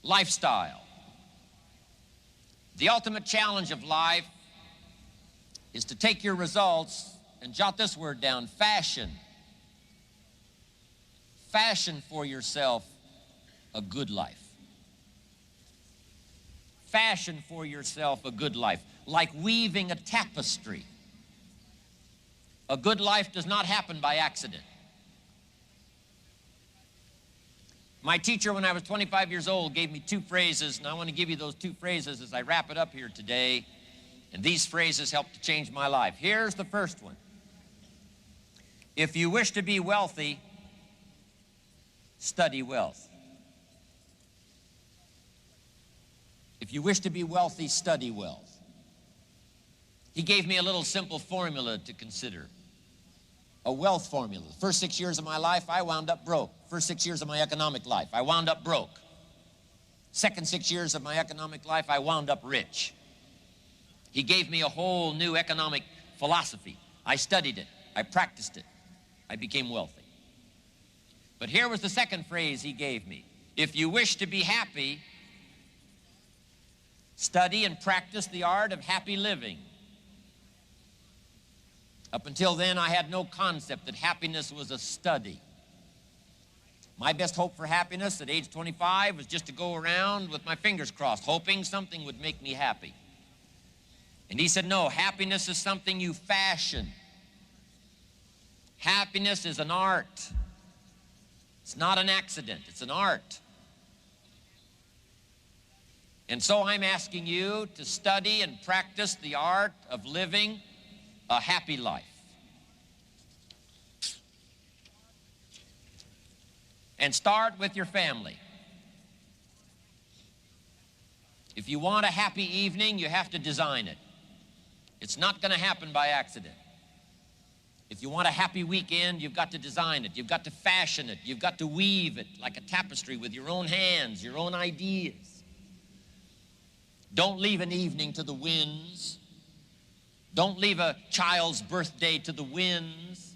lifestyle. The ultimate challenge of life is to take your results and jot this word down: fashion. Fashion for yourself a good life. Fashion for yourself a good life, like weaving a tapestry. A good life does not happen by accident. My teacher, when I was 25 years old, gave me two phrases, and I want to give you those two phrases as I wrap it up here today. And these phrases helped to change my life. Here's the first one. If you wish to be wealthy, study wealth. If you wish to be wealthy, study wealth. He gave me a little simple formula to consider. A wealth formula. The first 6 years of my life, I wound up broke. First 6 years of my economic life, I wound up broke. Second 6 years of my economic life, I wound up rich. He gave me a whole new economic philosophy. I studied it. I practiced it. I became wealthy. But here was the second phrase he gave me. If you wish to be happy, study and practice the art of happy living. Up until then, I had no concept that happiness was a study. My best hope for happiness at age 25 was just to go around with my fingers crossed, hoping something would make me happy. And he said, no, happiness is something you fashion. Happiness is an art. It's not an accident, it's an art. And so I'm asking you to study and practice the art of living a happy life. And start with your family. If you want a happy evening, you have to design it. It's not going to happen by accident. If you want a happy weekend, you've got to design it. You've got to fashion it. You've got to weave it like a tapestry with your own hands, your own ideas. Don't leave an evening to the winds. Don't leave a child's birthday to the winds.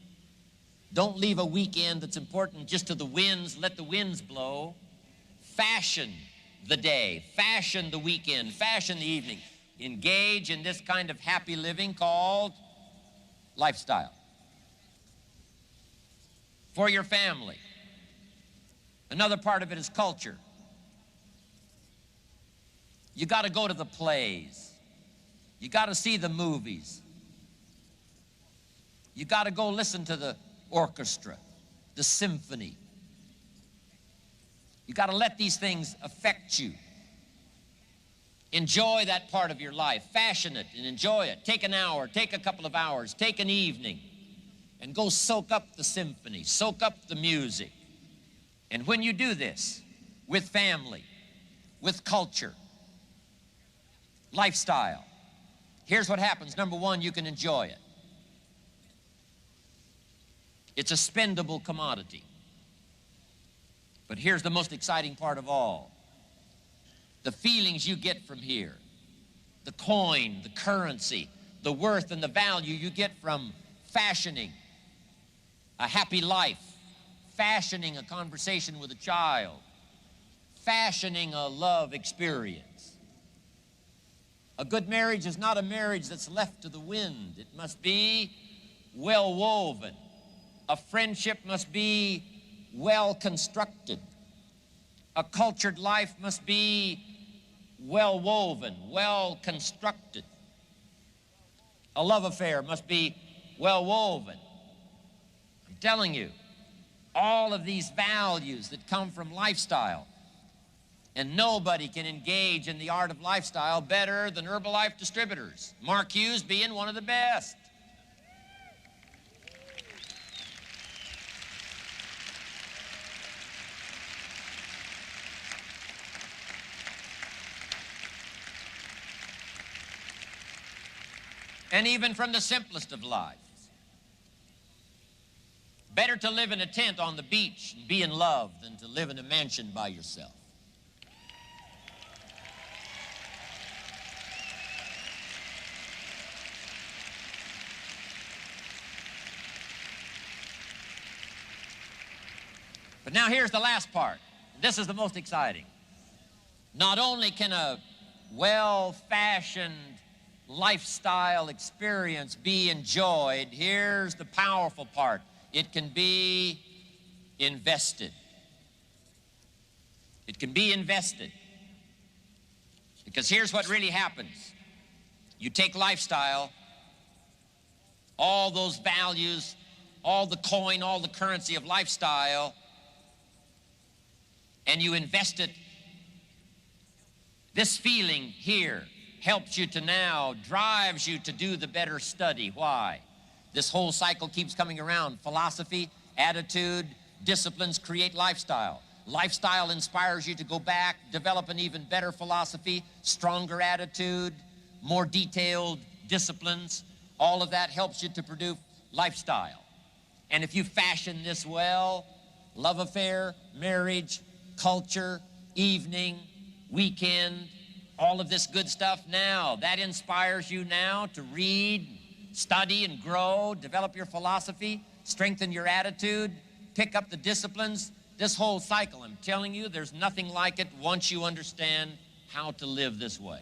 Don't leave a weekend that's important just to the winds. Let the winds blow. Fashion the day. Fashion the weekend. Fashion the evening. Engage in this kind of happy living called lifestyle. For your family. Another part of it is culture. You got to go to the plays. You got to see the movies. You got to go listen to the orchestra, the symphony. You got to let these things affect you. Enjoy that part of your life. Fashion it and enjoy it. Take an hour, take a couple of hours, take an evening, and go soak up the symphony, soak up the music. And when you do this with family, with culture, lifestyle, here's what happens. Number one, you can enjoy it. It's a spendable commodity. But here's the most exciting part of all. The feelings you get from here, the coin, the currency, the worth and the value you get from fashioning a happy life, fashioning a conversation with a child, fashioning a love experience. A good marriage is not a marriage that's left to the wind. It must be well woven. A friendship must be well constructed. A cultured life must be well woven, well constructed. A love affair must be well woven. I'm telling you, all of these values that come from lifestyle, and nobody can engage in the art of lifestyle better than Herbalife distributors, Mark Hughes being one of the best. And even from the simplest of lives. Better to live in a tent on the beach and be in love than to live in a mansion by yourself. But now here's the last part. This is the most exciting. Not only can a well-fashioned lifestyle experience be enjoyed, here's the powerful part. It can be invested. It can be invested. Because here's what really happens. You take lifestyle, all those values, all the coin, all the currency of lifestyle, and you invest it. This feeling here helps you to now, drives you to do the better study. Why? This whole cycle keeps coming around. Philosophy, attitude, disciplines create lifestyle. Lifestyle inspires you to go back, develop an even better philosophy, stronger attitude, more detailed disciplines. All of that helps you to produce lifestyle. And if you fashion this well, love affair, marriage, culture, evening, weekend, all of this good stuff now, that inspires you now to read, study and grow, develop your philosophy, strengthen your attitude, pick up the disciplines. This whole cycle, I'm telling you, there's nothing like it once you understand how to live this way.